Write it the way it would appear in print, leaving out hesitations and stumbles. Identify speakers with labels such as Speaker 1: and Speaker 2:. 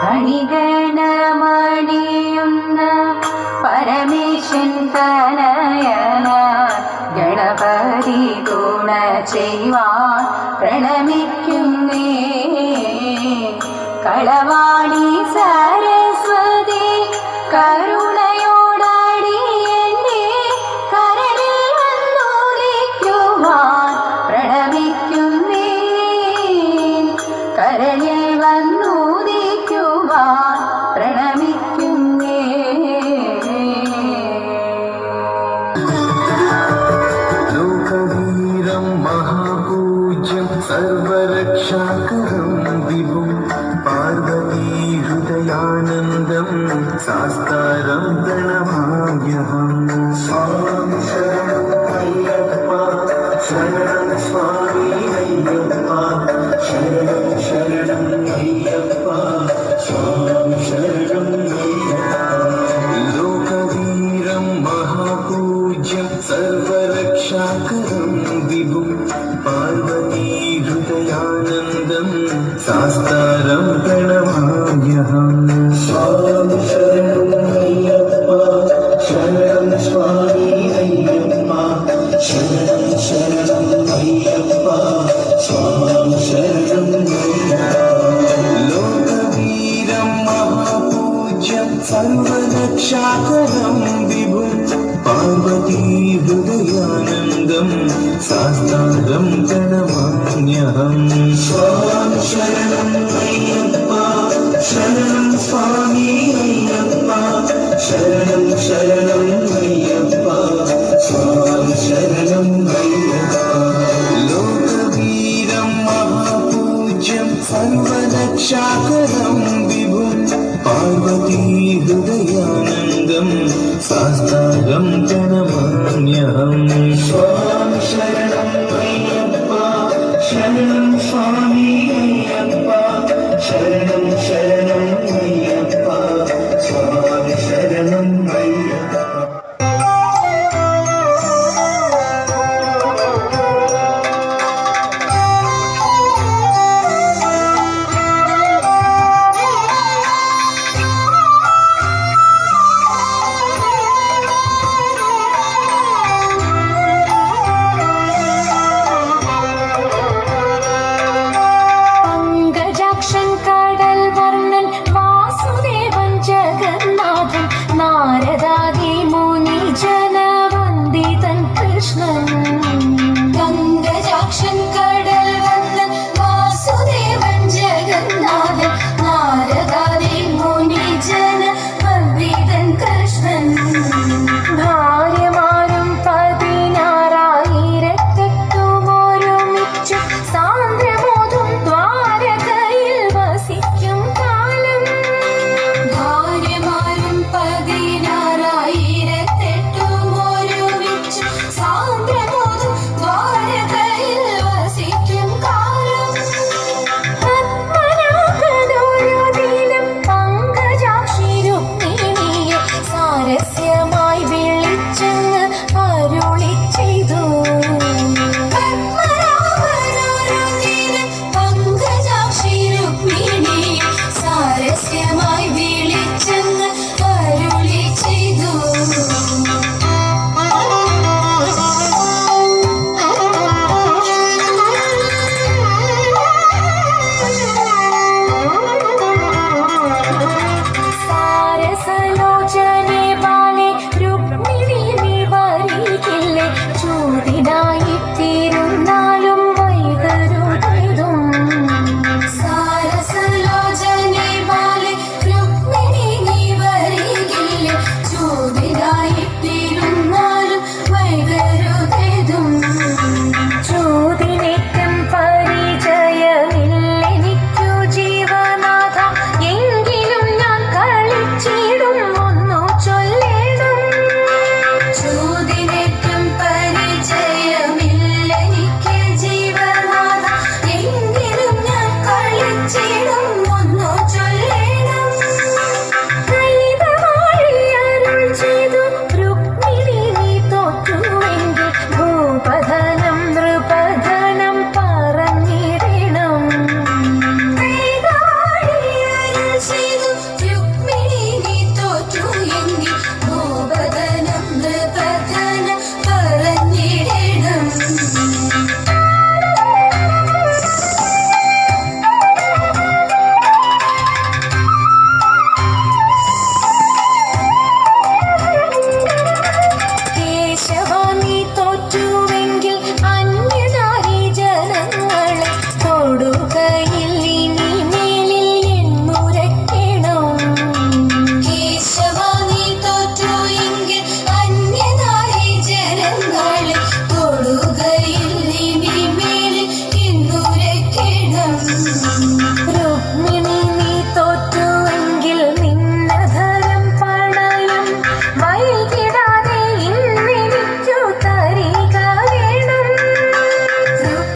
Speaker 1: അണിഗണമണിയുന്ന പരമേശൻ തനയന ഗണപതി തുണ ചെയ്യുവാൻ പ്രണമിക്കുന്നേ. കളവാണി സരസ്വതി കരുണയോടടിയന്റെ കരളിൽ വന്നുദിക്കുവാൻ പ്രണമിക്കുന്നേ. കരളിൽ വന്നുദിക്കുവാൻ പ്രണമിക്കുന്നേ.
Speaker 2: ലോകവീരം മഹാപൂജ്യം സർവരക്ഷാകരം വിഭും പാർവതീ ഹൃദയാനന്ദം സാസ്താരം പ്രണമാമ്യഹം. സ്വാമി ശരണം അയ്യപ്പ, ശരണം സ്വാമി അയ്യപ്പ, ശരണം ശരണം അയ്യപ്പ, സ്വാമി ശരണം അയ്യപ്പ. ലോകവീരം മഹാപൂജ്യം സർവരക്ഷാകരം വിഭും പാർവതീ ഹൃദയാനന്ദം സാസ്താരം പ്രണമാമ്യഹം. സ്വാമി ശരണം അയ്യപ്പ, ശരണം സ്വാമി അയ്യപ്പ, ശരണം ശരണം അയ്യപ്പ, സ്വാമി ശരണം അയ്യപ്പ. ലോകവീരം മഹാപൂജ്യം സർവരക്ഷാകരം വിഭും പാർവതീ ഹൃദയാനന്ദം സാസ്താരം പ്രണമാമ്യഹം. സ്വാമി ശരണം അയ്യപ്പ, ശരണം സ്വാമി അയ്യപ്പ, ശരണം ശരണം അയ്യപ്പ, സ്വാമി ശരണം അയ്യപ്പ. ലോകവീരം മഹാപൂജ്യം സർവരക്ഷാകരം വിഭും പാർവതീ ഹൃദയാനന്ദം സാസ്താരം പ്രണമാമ്യഹം. സ്വാമി ശരണം അയ്യപ്പ, ശരണം സ്വാമി അയ്യപ്പ, ശരണം ശരണം അയ്യപ്പ, സ്വാമി ശരണം അയ്യപ്പ.
Speaker 1: നാരദാദി മുനി ജനവന്ദിതൻ കൃഷ്ണൻ ഗംഗജാക്ഷൻ കടൽ വന്നൻ വാസുദേവൻ ജഗന്നാഥൻ നാരദാദി മുനി ജനവന്ദിതൻ കൃഷ്ണൻ ഭാര്യമാരും 16,000 ഒരുമിച്ചു സാന്ദ്രബോധം ദ്വാരകയിൽ വസിക്കും കാലം ഭാര്യമാരും 16,000 ഒരുമിച്ചു സാന്ദ്രബോധം ദ്വാരകയിൽ വസിക്കും കാലം പത്മനാഭനൊരു ദിനം പങ്കജാക്ഷി രുക്മിണിയെ സാരസ്യമായി വിളിച്ചെന്ന് അരുളി ചെയ്തു. പത്മനാഭനൊരു ദിനം പങ്കജാക്ഷി രുക്മിണിയെ സാരസ്യമായി വിളിച്ചെന്ന് അരുളി ചെയ്തു. സാരസലോചനെ ബാലെ രുക്മിണി നീ വരികില്ലേ ചൂതിനായിത്തീരുന്നാലും വൈകരുതേതും. സാരസലോചനെ ബാലെ രുക്മിണി നീ വരികില്ലേ ചൂതിനായിത്തീരുന്നാലും വൈകരുതേതും. ചൂതിനേറ്റം പരിചയമില്ലെനിക്കു ജീവനാഥ, എങ്കിലും ഞാൻ കളിച്ചിടും ഒന്നു ചൊല്ലേണം. ചൂതിനേറ്റം പരിചയമില്ലെനിക്ക് ജീവനാഥ, എങ്കിലും ഞാൻ കളിച്ചിടും